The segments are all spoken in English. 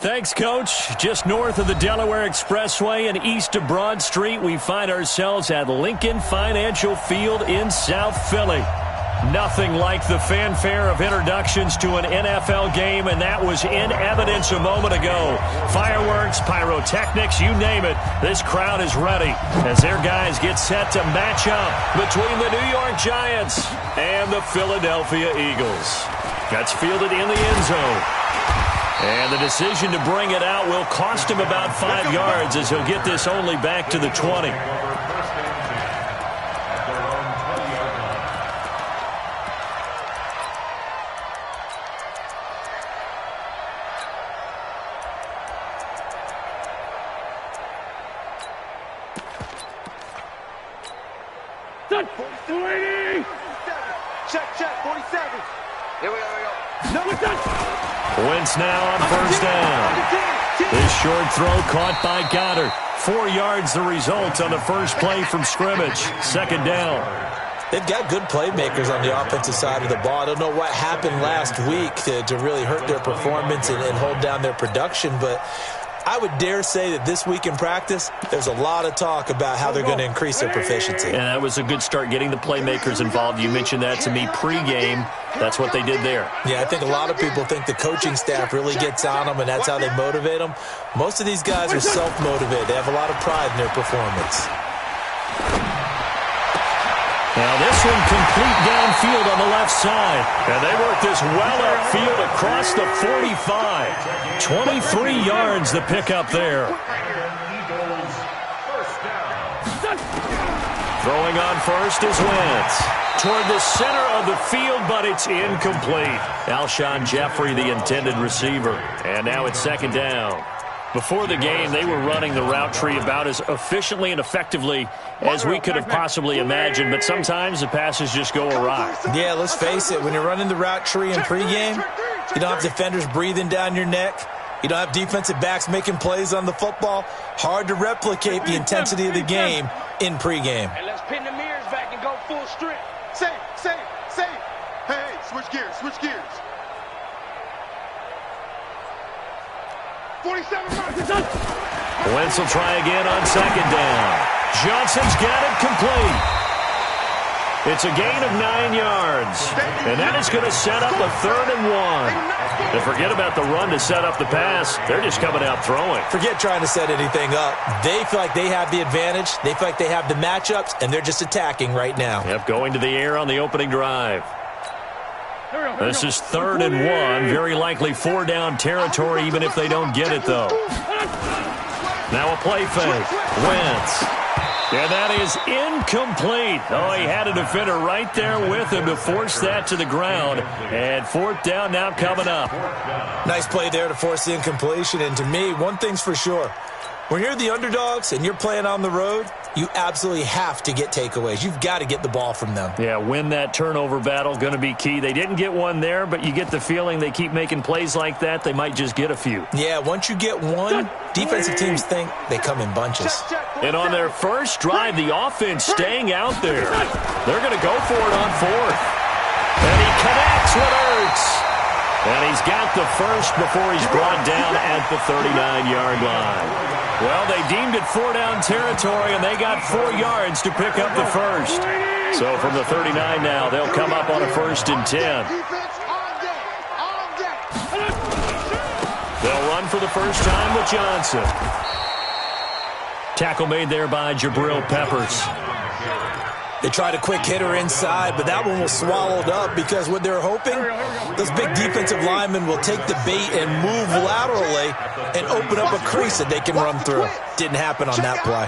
Thanks, Coach. Just north of the Delaware Expressway and east of Broad Street, we find ourselves at Lincoln Financial Field in South Philly. Nothing like the fanfare of introductions to an NFL game, and that was in evidence a moment ago. Fireworks, pyrotechnics, you name it. This crowd is ready as their guys get set to match up between the New York Giants and the Philadelphia Eagles. That's fielded in the end zone. And the decision to bring it out will cost him about 5 yards as he'll get this only back to the 20. Check, 47. Here we go. No, it's done. Wentz now on first down. This short throw caught by Goddard. 4 yards the result on the first play from scrimmage. Second down. They've got good playmakers on the offensive side of the ball. I don't know what happened last week to really hurt their performance and hold down their production, but I would dare say that this week in practice, there's a lot of talk about how they're going to increase their proficiency. And that was a good start, getting the playmakers involved. You mentioned that to me pregame. That's what they did there. Yeah, I think a lot of people think the coaching staff really gets on them, and that's how they motivate them. Most of these guys are self-motivated. They have a lot of pride in their performance. Now this one complete downfield on the left side. And they work this well upfield across the 45. 23 yards the pickup there. Throwing on first is Wentz. Toward the center of the field, but it's incomplete. Alshon Jeffrey, the intended receiver. And now it's second down. Before the game, they were running the route tree about as efficiently and effectively as we could have possibly imagined, but sometimes the passes just go awry. Yeah, let's face it, when you're running the route tree in pregame, you don't have defenders breathing down your neck. You don't have defensive backs making plays on the football. Hard to replicate the intensity of the game in pregame. And let's pin the mirrors back and go full strength. Safe. Hey, switch gears. 47 yards. Wentz will try again on second down. Johnson's got it complete. It's a gain of 9 yards. And that is going to set up a 3rd and 1. And forget about the run to set up the pass. They're just coming out throwing. Forget trying to set anything up. They feel like they have the advantage. They feel like they have the matchups, and they're just attacking right now. Yep, going to the air on the opening drive. This is 3rd and 1. Very likely 4-down territory, even if they don't get it, though. Now a play fake. Wentz. And that is incomplete. Oh, he had a defender right there with him to force that to the ground. And 4th down now coming up. Nice play there to force the incompletion. And to me, one thing's for sure. When you're the underdogs and you're playing on the road, you absolutely have to get takeaways. You've got to get the ball from them. Yeah, win that turnover battle, going to be key. They didn't get one there, but you get the feeling they keep making plays like that, they might just get a few. Yeah, once you get one, defensive teams think they come in bunches. And on their first drive, the offense staying out there. They're going to go for it on 4th. And he connects with Ertz. And he's got the first before he's brought down at the 39-yard line. Well, they deemed it 4-down territory, and they got 4 yards to pick up the first. So from the 39 now, they'll come up on a 1st and 10. They'll run for the first time with Johnson. Tackle made there by Jabril Peppers. They tried a quick hitter inside, but that one was swallowed up because what they're hoping, those big defensive linemen will take the bait and move laterally and open up a crease that they can run through. Didn't happen on that play.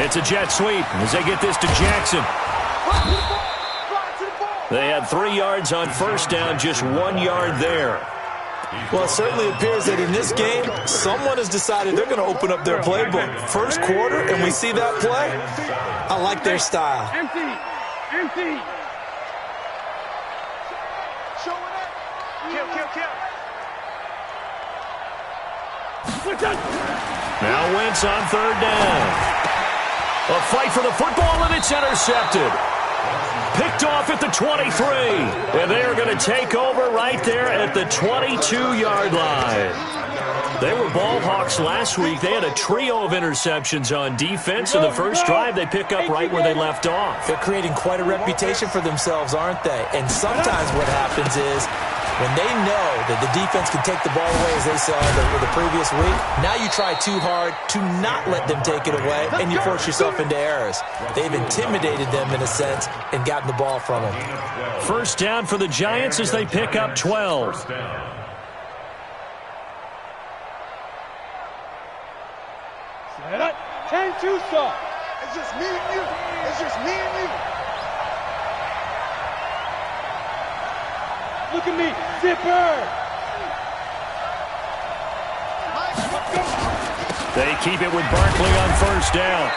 It's a jet sweep as they get this to Jackson. They had 3 yards on first down, just 1 yard there. Well, it certainly appears that in this game, someone has decided they're going to open up their playbook. First quarter, and we see that play. I like their style. Empty. Kill. Now Wentz on third down. A fight for the football, and it's intercepted. Picked off at the 23. And they are going to take over right there at the 22-yard line. They were ball hawks last week. They had a trio of interceptions on defense. In the first drive, they pick up right where they left off. They're creating quite a reputation for themselves, aren't they? And sometimes what happens is when they know that the defense can take the ball away, as they saw the previous week, now you try too hard to not let them take it away, and you force yourself into errors. They've intimidated them, in a sense, and gotten the ball from them. First down for the Giants as they pick up 12. It's just me and you. It's just me and you. Look at me, zipper. They keep it with Barkley on first down.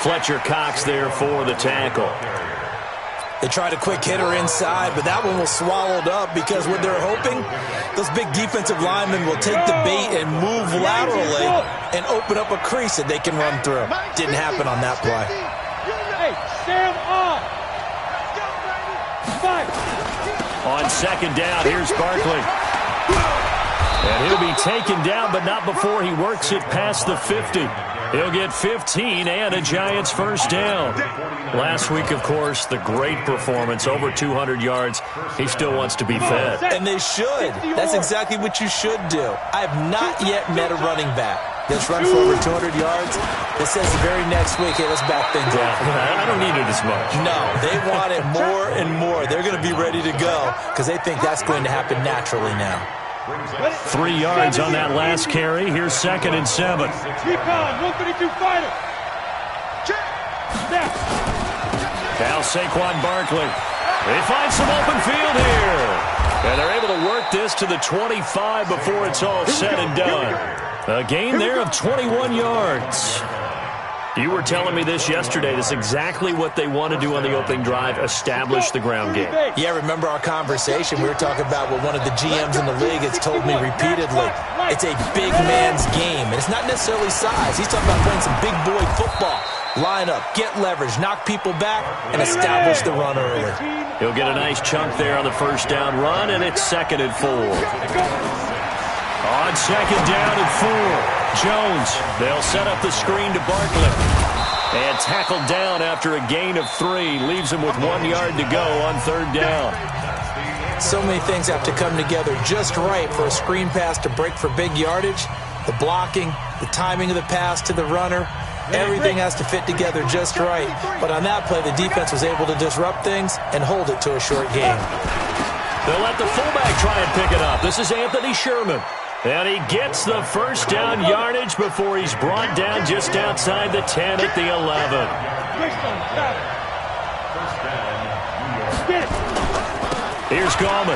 Fletcher Cox there for the tackle. They tried a quick hitter inside, but that one was swallowed up because what they're hoping, those big defensive linemen will take the bait and move laterally and open up a crease that they can run through. Didn't happen on that play. Hey, Sam on. Fight. On second down, here's Barkley. And he'll be taken down, but not before he works it past the 50. He'll get 15 and a Giants first down. Last week, of course, the great performance, over 200 yards. He still wants to be fed. And they should. That's exactly what you should do. I have not yet met a running back that's run for over 200 yards that says the very next week, hey, let's back things up. I don't need it as much. No, they want it more and more. They're going to be ready to go because they think that's going to happen naturally now. 3 yards on that last carry. Here's 2nd and 7. Keep on, 132 fighter. Now Saquon Barkley. They find some open field here. And they're able to work this to the 25 before it's all said and done. A gain there of 21 yards. You were telling me this yesterday. This is exactly what they want to do on the opening drive, establish the ground game. Yeah, remember our conversation? We were talking about what one of the GMs in the league has told me repeatedly. It's a big man's game, and it's not necessarily size. He's talking about playing some big boy football. Line up, get leverage, knock people back, and establish the run early. He'll get a nice chunk there on the first down run, and it's 2nd and 4. On 2nd down and 4. Jones, they'll set up the screen to Barkley. And tackled down after a gain of 3. Leaves him with 1 yard to go on 3rd down. So many things have to come together just right for a screen pass to break for big yardage. The blocking, the timing of the pass to the runner. Everything has to fit together just right. But on that play, the defense was able to disrupt things and hold it to a short game. They'll let the fullback try and pick it up. This is Anthony Sherman. And he gets the first down yardage before he's brought down just outside the 10 at the 11. Here's Gallman.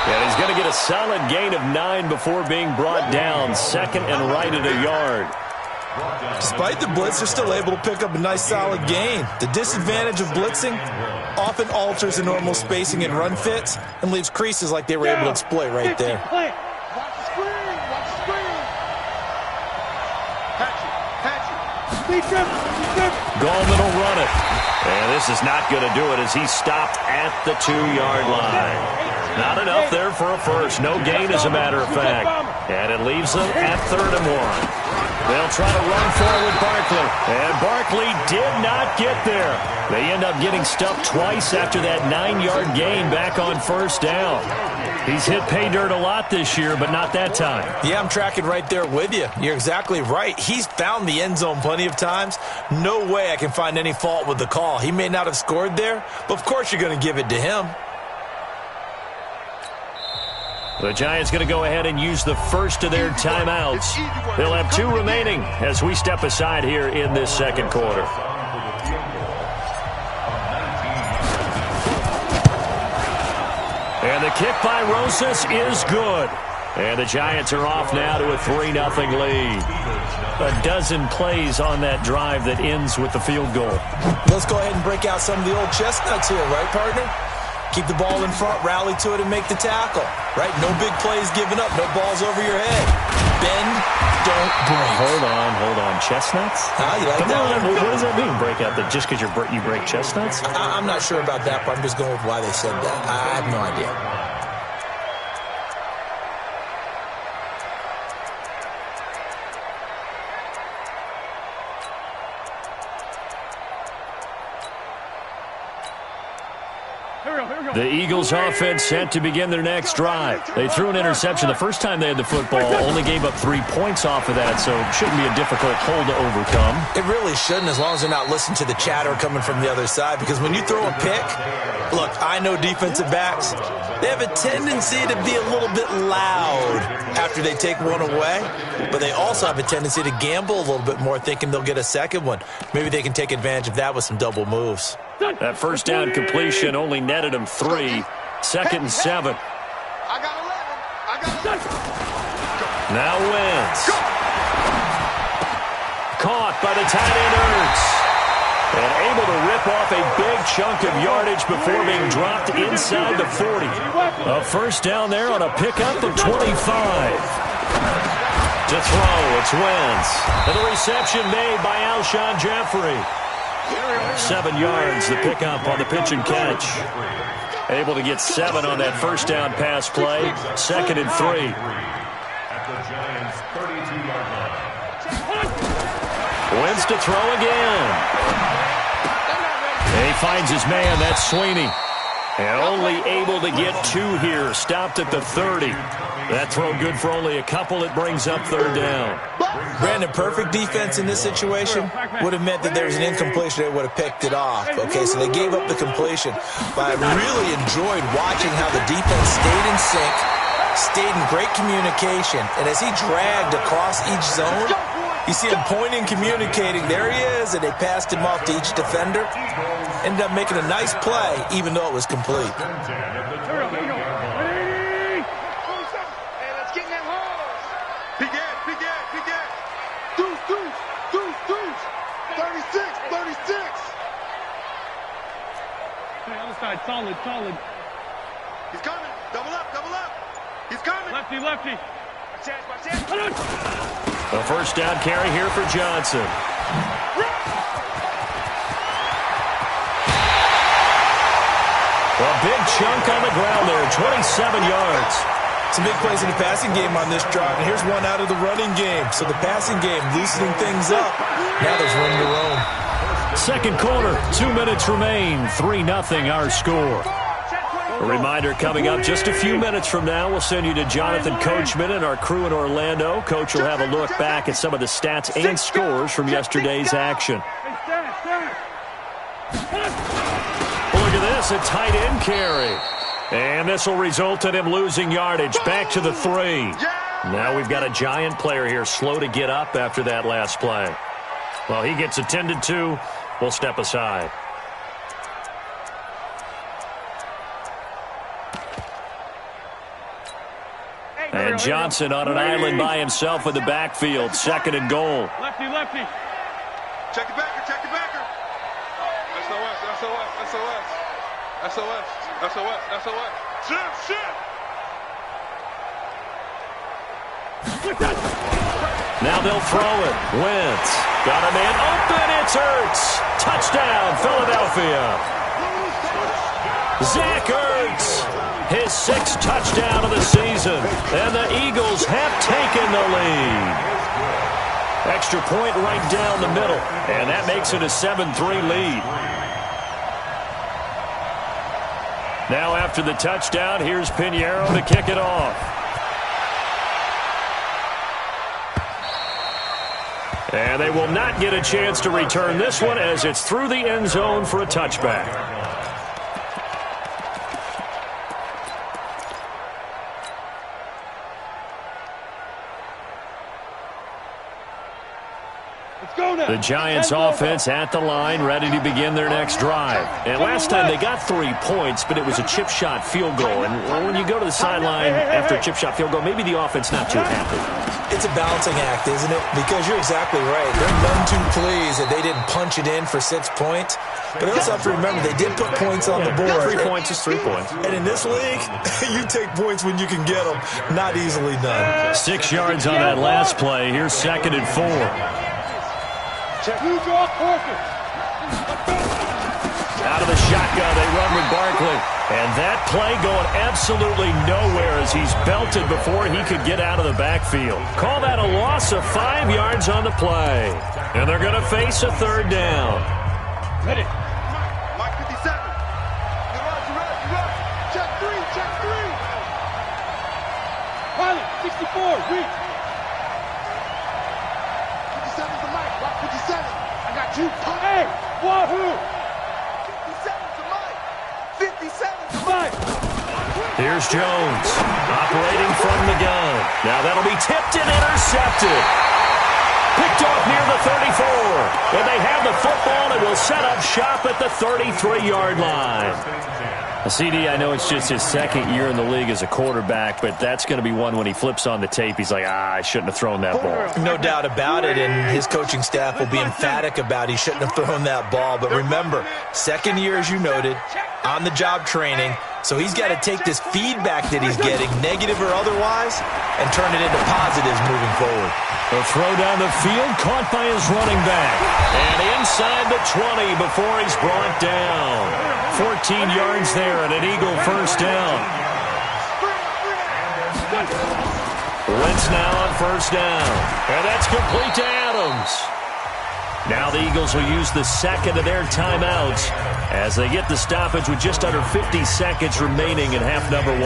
And he's going to get a solid gain of 9 before being brought down. 2nd and right at a yard. Despite the blitz, they're still able to pick up a nice solid gain. The disadvantage of blitzing often alters the normal spacing and run fits and leaves creases like they were able to exploit right there. Watch the screen. Watch the screen. Patch it. Gallman will run it. And this is not going to do it as he's stopped at the 2-yard line. Not enough there for a first. No gain, as a matter of fact. And it leaves them at 3rd and 1. They'll try to run forward Barkley. And Barkley did not get there. They end up getting stuffed twice after that 9-yard gain back on first down. He's hit pay dirt a lot this year, but not that time. Yeah, I'm tracking right there with you. You're exactly right. He's found the end zone plenty of times. No way I can find any fault with the call. He may not have scored there, but of course you're going to give it to him. The Giants going to go ahead and use the first of their timeouts. They'll have 2 remaining as we step aside here in this 2nd quarter. And the kick by Rosas is good. And the Giants are off now to a 3-0 lead. A dozen plays on that drive that ends with the field goal. Let's go ahead and break out some of the old chestnuts here, right, partner? Keep the ball in front, rally to it, and make the tackle. Right? No big plays given up. No balls over your head. Bend, don't break. Hold on. Chestnuts? You like that one? What does that mean, break out? That just because you break chestnuts? I'm not sure about that, but I'm just going with why they said that. I have no idea. The Eagles offense set to begin their next drive. They threw an interception the first time they had the football, only gave up 3 points off of that, so it shouldn't be a difficult hole to overcome. It really shouldn't, as long as they're not listening to the chatter coming from the other side, because when you throw a pick, look, I know defensive backs, they have a tendency to be a little bit loud after they take one away, but they also have a tendency to gamble a little bit more, thinking they'll get a second one. Maybe they can take advantage of that with some double moves. That first down completion only netted him 3. 2nd and 7. I got 11. Now Wentz. Caught by the tight end Ertz. And able to rip off a big chunk of yardage before being dropped inside the 40. A first down there on a pickup of 25. To throw, it's Wentz. And the reception made by Alshon Jeffrey. 7 yards, the pickup on the pitch and catch. Able to get 7 on that first down pass play. 2nd and 3. Wentz to throw again. And he finds his man, that's Sweeney. And only able to get 2 here. Stopped at the 30. That throw good for only a couple. It brings up 3rd down. Brandon, perfect defense in this situation would have meant that there was an incompletion. They would have picked it off. Okay, so they gave up the completion. But I really enjoyed watching how the defense stayed in sync, stayed in great communication. And as he dragged across each zone, you see him pointing, communicating. There he is, and they passed him off to each defender. Ended up making a nice play, even though it was complete. Solid. He's coming. Double up. He's coming. Lefty. My chance. A first down carry here for Johnson. A big chunk on the ground there, 27 yards. Some big plays in the passing game on this drive. And here's one out of the running game. So the passing game loosening things up. Now there's room to roam. Second quarter, 2 minutes remain. 3-0 our score. A reminder coming up just a few minutes from now. We'll send you to Jonathan Coachman and our crew in Orlando. Coach will have a look back at some of the stats and scores from yesterday's action. Look at this, a tight end carry. And this will result in him losing yardage. Back to the 3. Now we've got a giant player here, slow to get up after that last play. Well, he gets attended to. We'll step aside. And Johnson on an island by himself in the backfield. 2nd and goal. Lefty. Check the backer. SOS. Shift. Now they'll throw it. Wentz. Got a man open. It's Ertz. Touchdown, Philadelphia. Zach Ertz. His 6th touchdown of the season. And the Eagles have taken the lead. Extra point right down the middle. And that makes it a 7-3 lead. Now after the touchdown, here's Pinheiro to kick it off. And they will not get a chance to return this one as it's through the end zone for a touchback. Let's go now. The Giants offense at the line, ready to begin their next drive. And last time they got 3 points, but it was a chip shot field goal. And when you go to the sideline after a chip shot field goal, maybe the offense not too happy. It's a balancing act, isn't it? Because you're exactly right. They're none too pleased that they didn't punch it in for 6 points. But you also have to remember they did put points on the board. 3 points is 3 points. And in this league, you take points when you can get them. Not easily done. 6 yards on that last play. Here's 2nd and 4. Out of the shotgun, they run with Barkley. And that play going absolutely nowhere as he's belted before he could get out of the backfield. Call that a loss of 5 yards on the play. And they're going to face a 3rd down. Ready. Mike 57. You're right. Check 3. Pilot, 64, reach. 57's the Mike. Rock 57. I got you. Hey, wahoo. 57's the Mike. 57's the Mike. Here's Jones, operating from the gun. Now that'll be tipped and intercepted. Picked off near the 34. And they have the football and will set up shop at the 33-yard line. CD, I know it's just his 2nd year in the league as a quarterback, but that's going to be one when he flips on the tape, he's like, I shouldn't have thrown that ball. No doubt about it, and his coaching staff will be emphatic about he shouldn't have thrown that ball. But remember, 2nd year, as you noted, on-the-job training, so he's got to take this feedback that he's getting, negative or otherwise, and turn it into positives moving forward. A throw down the field, caught by his running back. And inside the 20 before he's brought down. 14 yards there and an Eagle 1st down. Wentz now on 1st down. And that's complete to Adams. Now the Eagles will use the 2nd of their timeouts as they get the stoppage with just under 50 seconds remaining in half number 1.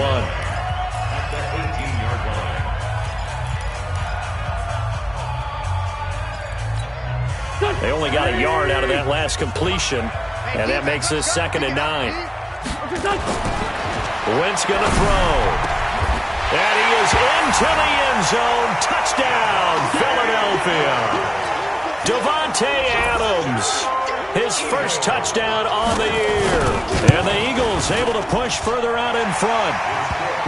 They only got a yard out of that last completion, and that makes this 2nd and 9. Wentz going to throw. And he is into the end zone. Touchdown, Philadelphia. Davante Adams, his 1st touchdown on the year. And the Eagles able to push further out in front.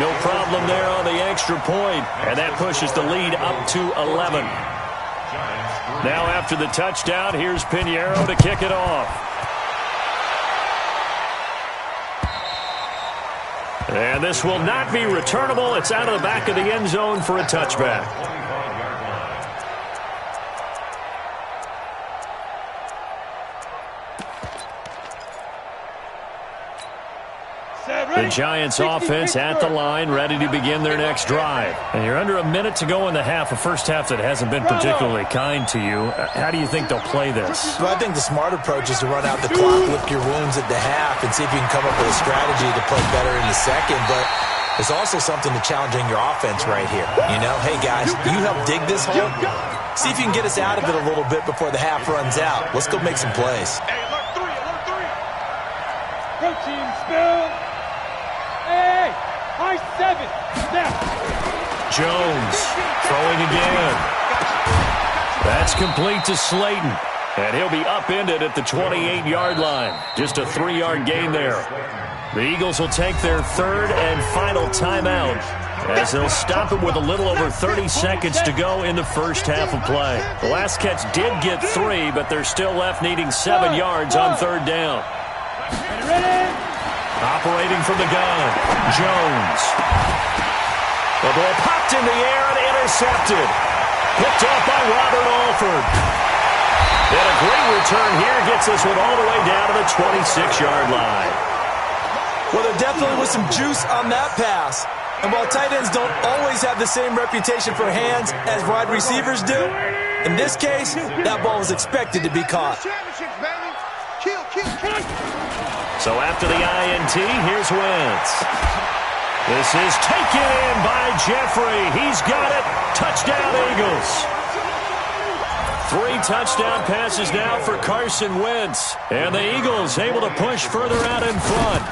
No problem there on the extra point, and that pushes the lead up to 11. Now after the touchdown, here's Pinheiro to kick it off. And this will not be returnable. It's out of the back of the end zone for a touchback. The Giants offense at the line, ready to begin their next drive. And you're under a minute to go in the half, a first half that hasn't been particularly kind to you. How do you think they'll play this? Well, I think the smart approach is to run out the clock, lick your wounds at the half, and see if you can come up with a strategy to play better in the 2nd. But there's also something to challenging your offense right here. You know, hey, guys, you help dig this hole. See if you can get us out of it a little bit before the half runs out. Let's go make some plays. Hey, alert 3. Protein spill. Hey, high 7. Snap. Jones throwing again. That's complete to Slayton. And he'll be upended at the 28-yard line. Just a 3-yard gain there. The Eagles will take their 3rd and final timeout as they'll stop it with a little over 30 seconds to go in the first half of play. The last catch did get 3, but they're still left needing 7 yards on 3rd down. Ready? Operating from the gun, Jones. The ball popped in the air and intercepted. Picked off by Robert Alford. And a great return here gets this one all the way down to the 26-yard line. Well, there definitely was some juice on that pass. And while tight ends don't always have the same reputation for hands as wide receivers do, in this case, that ball was expected to be caught. Kill. So after the INT, here's Wentz. This is taken in by Jeffrey. He's got it. Touchdown, Eagles. 3 touchdown passes now for Carson Wentz. And the Eagles able to push further out in front.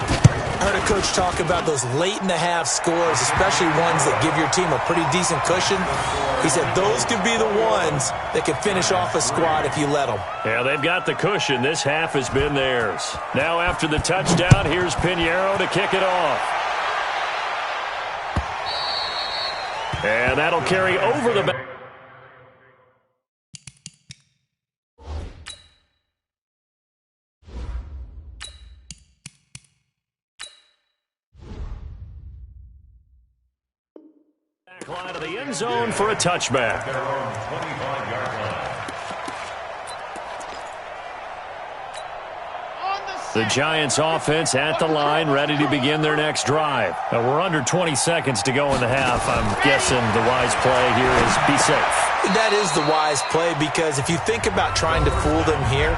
I heard a coach talk about those late-in-the-half scores, especially ones that give your team a pretty decent cushion. He said those could be the ones that could finish off a squad if you let them. Yeah, they've got the cushion. This half has been theirs. Now after the touchdown, here's Pinheiro to kick it off. And that'll carry over the back. Line of the end zone for a touchback. The Giants offense at the line, ready to begin their next drive. Now, we're under 20 seconds to go in the half. I'm guessing the wise play here is be safe. That is the wise play, because if you think about trying to fool them here,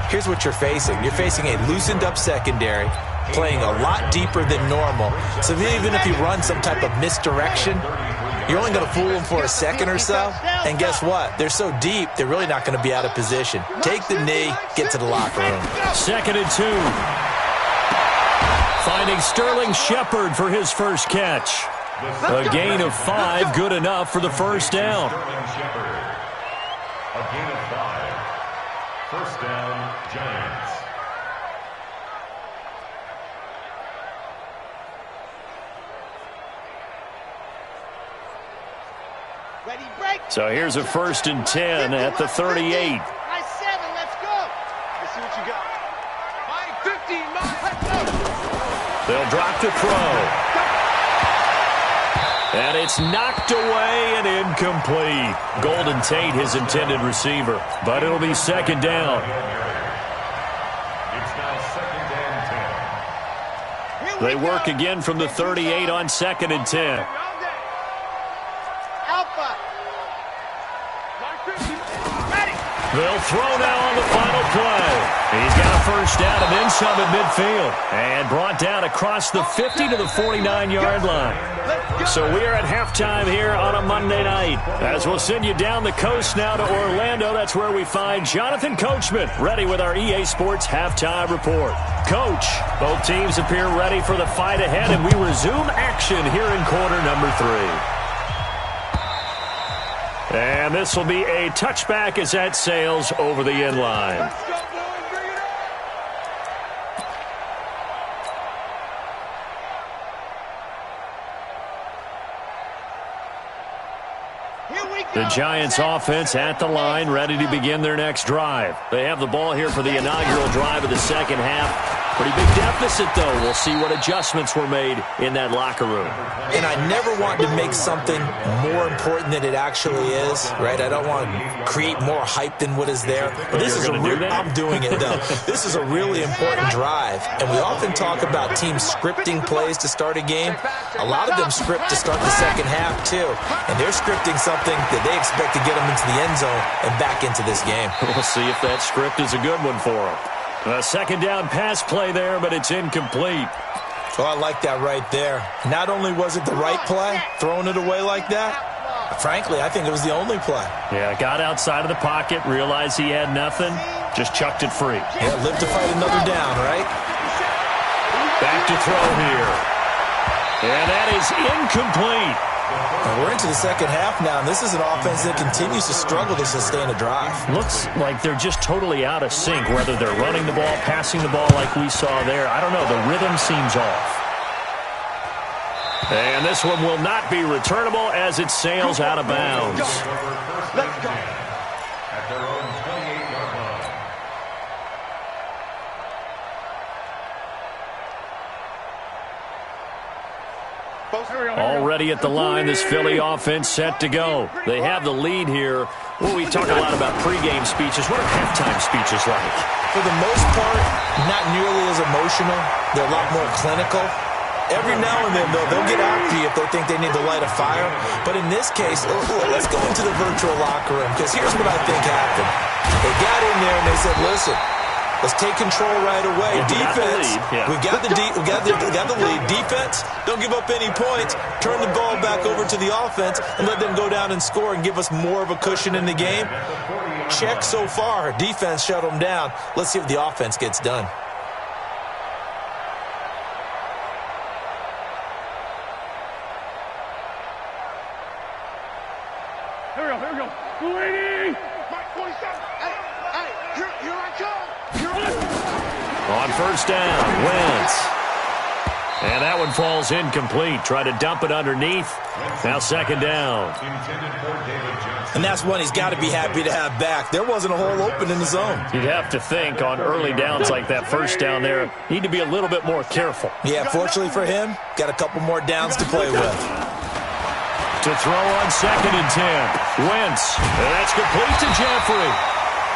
here's what you're facing. You're facing a loosened up secondary, playing a lot deeper than normal. So even if you run some type of misdirection, you're only going to fool them for a second or so. And guess what? They're so deep, they're really not going to be out of position. Take the knee, get to the locker room. 2nd and 2. Finding Sterling Shepard for his first catch. A gain of 5, good enough for the first down. A gain of 5. First down, Giants. So here's a 1st and 10 at the 38. Nice 7, let's go. Let's see what you got. 15, let's go. They'll drop to throw. And it's knocked away and incomplete. Golden Tate, his intended receiver. But it'll be 2nd down. It's now 2nd and 10. They work again from the 38 on 2nd and 10. They'll throw now on the final play. He's got a first down and then some at midfield. And brought down across the 50 to the 49-yard line. So we are at halftime here on a Monday night. As we'll send you down the coast now to Orlando. That's where we find Jonathan Coachman ready with our EA Sports halftime report. Coach, both teams appear ready for the fight ahead, and we resume action here in quarter number 3. And this will be a touchback as that sails over the end line. The Giants offense at the line, ready to begin their next drive. They have the ball here for the inaugural drive of the second half. Pretty big deficit, though. We'll see what adjustments were made in that locker room. And I never want to make something more important than it actually is, right? I don't want to create more hype than what is there. But this is I'm doing it, though. This is a really important drive. And we often talk about teams scripting plays to start a game. A lot of them script to start the second half, too. And they're scripting something that they expect to get them into the end zone and back into this game. We'll see if that script is a good one for them. A 2nd down pass play there, but it's incomplete. Oh, I like that right there. Not only was it the right play, throwing it away like that, frankly, I think it was the only play. Yeah, got outside of the pocket, realized he had nothing, just chucked it free. Yeah, live to fight another down, right? Back to throw here. And that is incomplete. And we're into the second half now, and this is an offense that continues to struggle to sustain a drive. Looks like they're just totally out of sync, whether they're running the ball, passing the ball like we saw there. I don't know. The rhythm seems off. And this one will not be returnable as it sails out of bounds. Let's go. At their own 28-yard line. Already at the line, this Philly offense set to go. They have the lead here. Well, we talk a lot about pregame speeches. What are halftime speeches like? For the most part, not nearly as emotional. They're a lot more clinical. Every now and then, though, they'll get after you if they think they need to light a fire. But in this case, let's go into the virtual locker room, because here's what I think happened. They got in there and they said, listen, let's take control right away. Defense, we got the lead. Defense, don't give up any points. Turn the ball back over to the offense and let them go down and score and give us more of a cushion in the game. Check so far. Defense shut them down. Let's see if the offense gets done. Here we go. 280. Mike 47. Hey, here I come. On first down, Wentz. And that one falls incomplete. Try to dump it underneath. Now second down. And that's one he's got to be happy to have back. There wasn't a hole open in the zone. You'd have to think on early downs like that first down there, need to be a little bit more careful. Yeah, fortunately for him, got a couple more downs to play with. To throw on second and 10. Wentz. And that's complete to Jeffrey.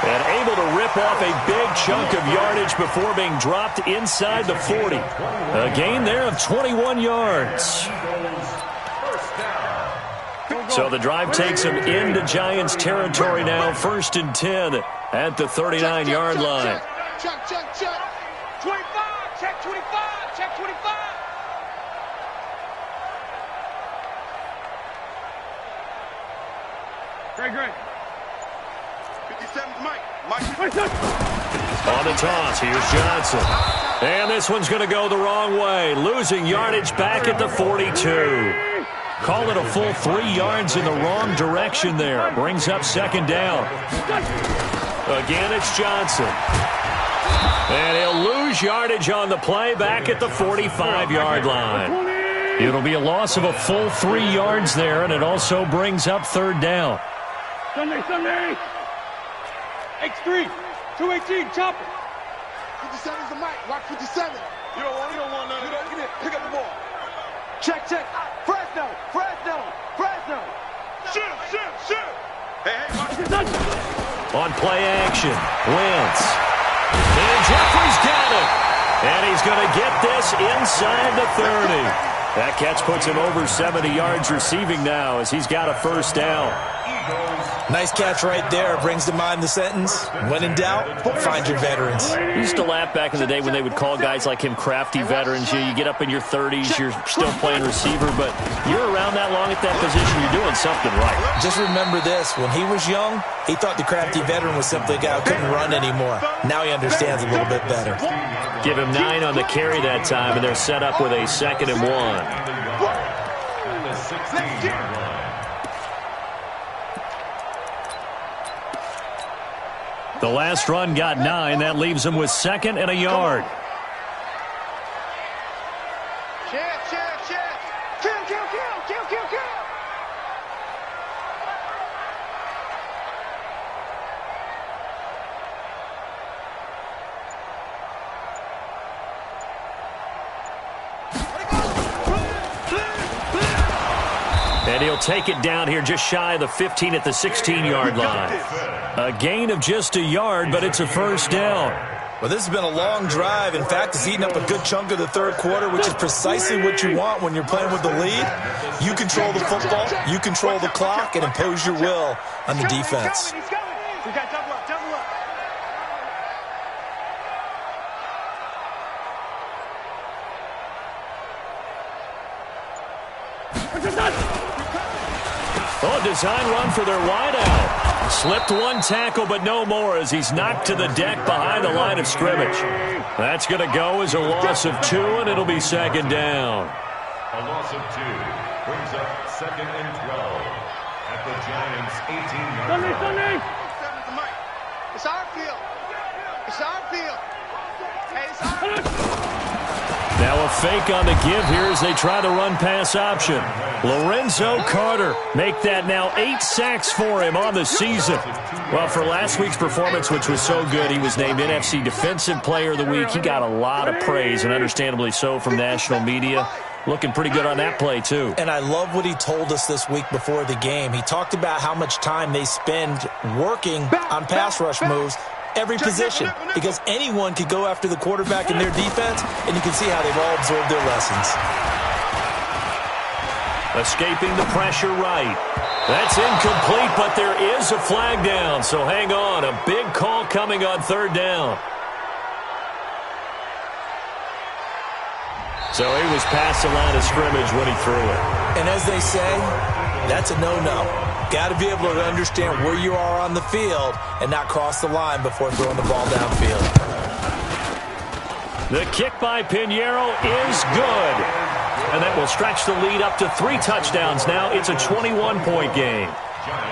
And able to rip off a big chunk of yardage before being dropped inside the 40. A gain there of 21 yards. So the drive takes him into Giants territory now. First and 10 at the 39-yard line. Check. 25. Check 25. Check 25. Great. 57's Mike. On the toss, here's Johnson. And this one's going to go the wrong way. Losing yardage back at the 42. Call it a full 3 yards in the wrong direction there. Brings up second down. Again, it's Johnson. And he'll lose yardage on the play back at the 45-yard line. It'll be a loss of a full 3 yards there, and it also brings up third down. Sunday. X3. 218. Chopper. 57's the Mike. Watch 57. You don't want none of that. Get it. Pick up the ball. Check. Fresno. Shoot. Hey, watch this. On play action, Wentz. And Jeffrey's got it. And he's going to get this inside the 30. That catch puts him over 70 yards receiving now as he's got a first down. Nice catch right there. Brings to mind the sentence, when in doubt, find your veterans. We used to laugh back in the day when they would call guys like him crafty veterans. You get up in your 30s, you're still playing receiver, but you're around that long at that position, you're doing something right. Just remember this, when he was young, he thought the crafty veteran was simply a guy who couldn't run anymore. Now he understands a little bit better. Give him 9 on the carry that time, and they're set up with a 2nd and 1. The last run got 9. That leaves him with 2nd and a yard. Kill. And he'll take it down here just shy of the 15 at the 16-yard line. A gain of just a yard, but it's a first down. Well, this has been a long drive. In fact, it's eaten up a good chunk of the third quarter, which is precisely what you want when you're playing with the lead. You control the football, you control the clock, and impose your will on the defense. He's going. We got double up. Oh, design run for their wideout. Slipped one tackle, but no more as he's knocked to the deck behind the line of scrimmage. That's going to go as a loss of 2, and it'll be second down. A loss of 2 brings up 2nd and 12 at the Giants' 18-yard line. Sunday. It's our field. Hey, it's our Now a fake on the give here as they try the run-pass option. Lorenzo Carter make that now 8 sacks for him on the season. Well, for last week's performance, which was so good, he was named NFC Defensive Player of the Week. He got a lot of praise, and understandably so, from national media. Looking pretty good on that play, too. And I love what he told us this week before the game. He talked about how much time they spend working on pass rush moves. Every position, because anyone could go after the quarterback in their defense, and you can see how they've all absorbed their lessons. Escaping the pressure right. That's incomplete, but there is a flag down, so hang on. A big call coming on third down. So he was past the line of scrimmage when he threw it. And as they say, that's a no-no. Got to be able to understand where you are on the field and not cross the line before throwing the ball downfield. The kick by Pinheiro is good. And that will stretch the lead up to 3 touchdowns now. It's a 21-point game.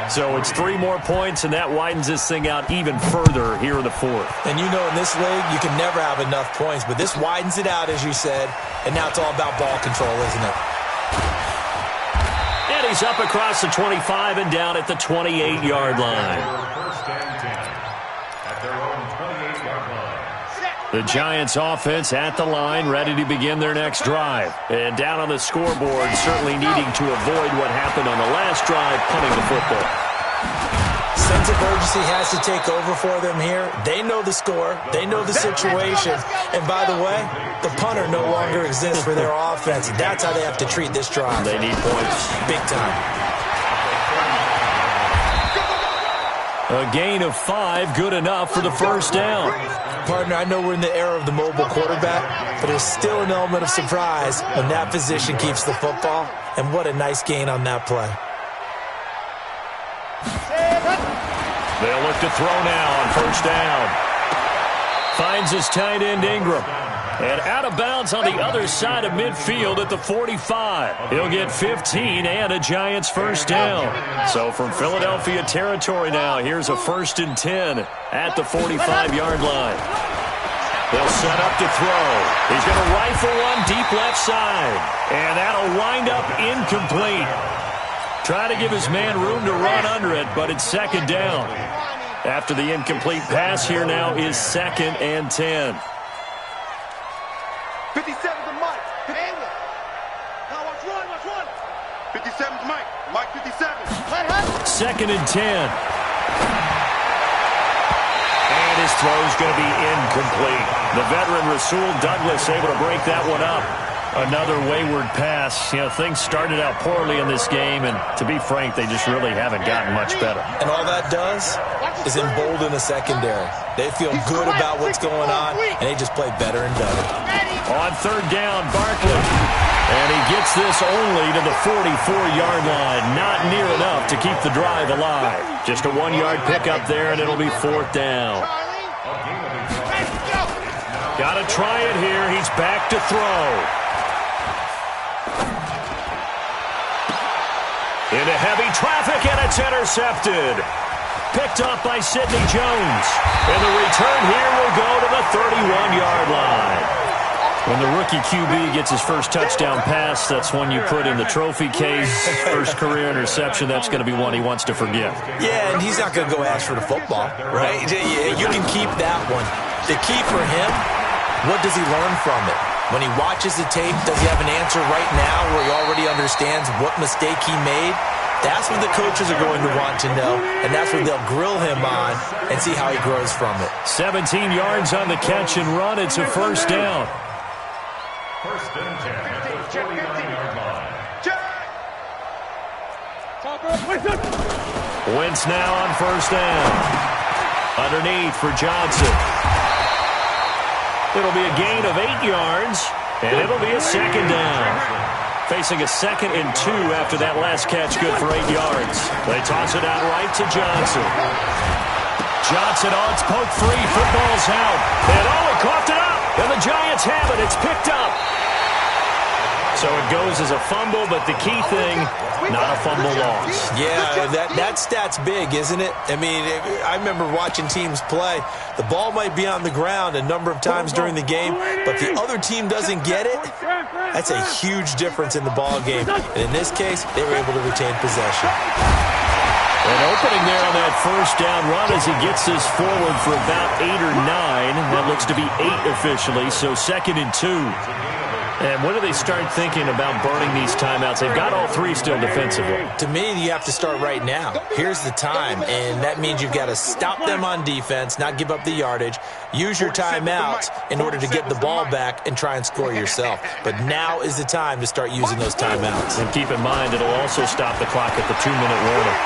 So it's 3 more points, and that widens this thing out even further here in the fourth. And you know in this league, you can never have enough points, but this widens it out, as you said, and now it's all about ball control, isn't it? And he's up across the 25 and down at the 28-yard line. First and 10 at their own 28-yard line. The Giants offense at the line, ready to begin their next drive. And down on the scoreboard, certainly needing to avoid what happened on the last drive, punting the football. Sense of urgency has to take over for them here. They know the score. They know the situation. And by the way, the punter no longer exists for their offense. That's how they have to treat this drive. They need points. Big time. A gain of 5, good enough for the first down. Partner, I know we're in the era of the mobile quarterback, but there's still an element of surprise when that position keeps the football. And what a nice gain on that play. They'll look to throw now on first down. Finds his tight end Ingram. And out of bounds on the other side of midfield at the 45. He'll get 15 and a Giants first down. So from Philadelphia territory now, here's a 1st and 10 at the 45-yard line. They'll set up to throw. He's going to rifle one deep left side. And that'll wind up incomplete. Try to give his man room to run under it, but it's 2nd down. After the incomplete pass, here now is 2nd and 10. 57 to Mike. Now watch one. 57 to Mike. Mike 57. 2nd and 10. And his throw's going to be incomplete. The veteran Rasul Douglas able to break that one up. Another wayward pass. You know, things started out poorly in this game, and to be frank, they just really haven't gotten much better. And all that does is embolden the secondary. They feel good about what's going on, and they just play better and better. On 3rd down, Barkley. And he gets this only to the 44-yard line. Not near enough to keep the drive alive. Just a 1-yard pickup there, and it'll be 4th down. Got to try it here. He's back to throw. Into heavy traffic, and it's intercepted. Picked up by Sidney Jones. And the return here will go to the 31-yard line. When the rookie QB gets his first touchdown pass, that's one you put in the trophy case. First career interception, that's going to be one he wants to forget. Yeah, and he's not going to go ask for the football, right? You can keep that one. The key for him, what does he learn from it? When he watches the tape, does he have an answer right now where he already understands what mistake he made? That's what the coaches are going to want to know, and that's what they'll grill him on and see how he grows from it. 17 yards on the catch and run. It's a 1st down. 1st and 10 at the 49-yard line. Wentz now on 1st down. Underneath for Johnson. It'll be a gain of 8 yards, and it'll be a 2nd down. Facing a 2nd and 2 after that last catch, good for 8 yards. They toss it out right to Johnson. Johnson on its poke free. Football's out. And he coughed it up. And the Giants have it. It's picked up. So it goes as a fumble, but the key thing, not a fumble loss. Yeah, that stat's big, isn't it? I mean, I remember watching teams play. The ball might be on the ground a number of times during the game, but the other team doesn't get it. That's a huge difference in the ball game. And in this case, they were able to retain possession. An opening there on that 1st down run as he gets this forward for about 8 or 9. That looks to be 8 officially, so 2nd and 2. And when do they start thinking about burning these timeouts? They've got all 3 still defensively. To me, you have to start right now. Here's the time, and that means you've got to stop them on defense, not give up the yardage, use your timeouts in order to get the ball back and try and score yourself. But now is the time to start using those timeouts. And keep in mind, it'll also stop the clock at the 2-minute warning.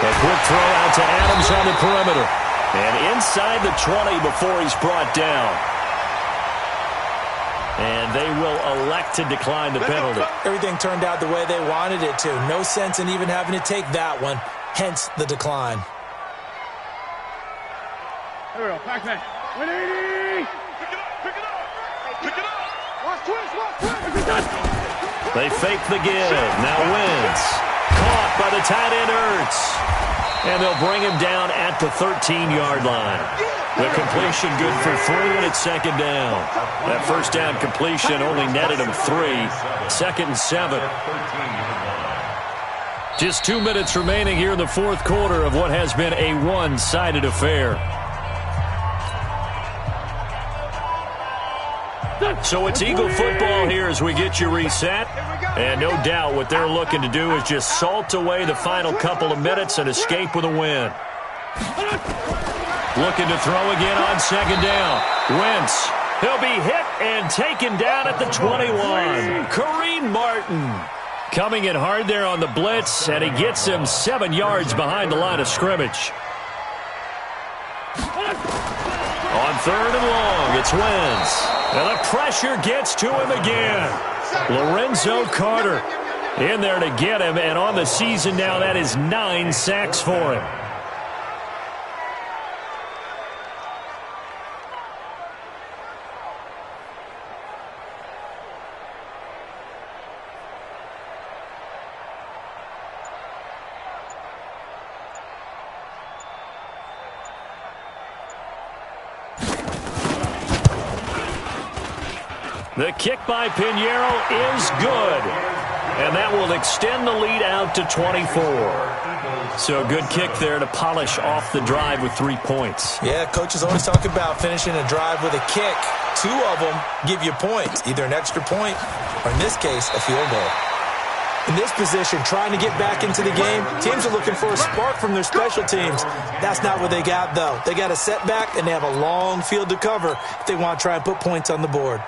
A quick throw out to Adams on the perimeter. And inside the 20 before he's brought down. And they will elect to decline the penalty. Everything turned out the way they wanted it to. No sense in even having to take that one. Hence the decline. Here we go. Back man. 180. Pick it up. Watch twist. They fake the give. Now Wentz. Caught, but the tight end Ertz. And they'll bring him down at the 13-yard line. The completion good for 3, and it's second down. That first down completion only netted him 3. Second and 7. Just 2 minutes remaining here in the fourth quarter of what has been a one-sided affair. So it's Eagle football here as we get you reset. And no doubt what they're looking to do is just salt away the final couple of minutes and escape with a win. Looking to throw again on second down. Wentz. He'll be hit and taken down at the 21. Kareem Martin coming in hard there on the blitz, and he gets him 7 yards behind the line of scrimmage. On third and long, it's Wentz. And the pressure gets to him again. Lorenzo Carter in there to get him, and on the season now, that is 9 sacks for him. The kick by Pinheiro is good. And that will extend the lead out to 24. So a good kick there to polish off the drive with 3 points. Yeah, coaches always talk about finishing a drive with a kick. 2 of them give you points, either an extra point or, in this case, a field goal. In this position, trying to get back into the game, teams are looking for a spark from their special teams. That's not what they got, though. They got a setback, and they have a long field to cover if they want to try and put points on the board.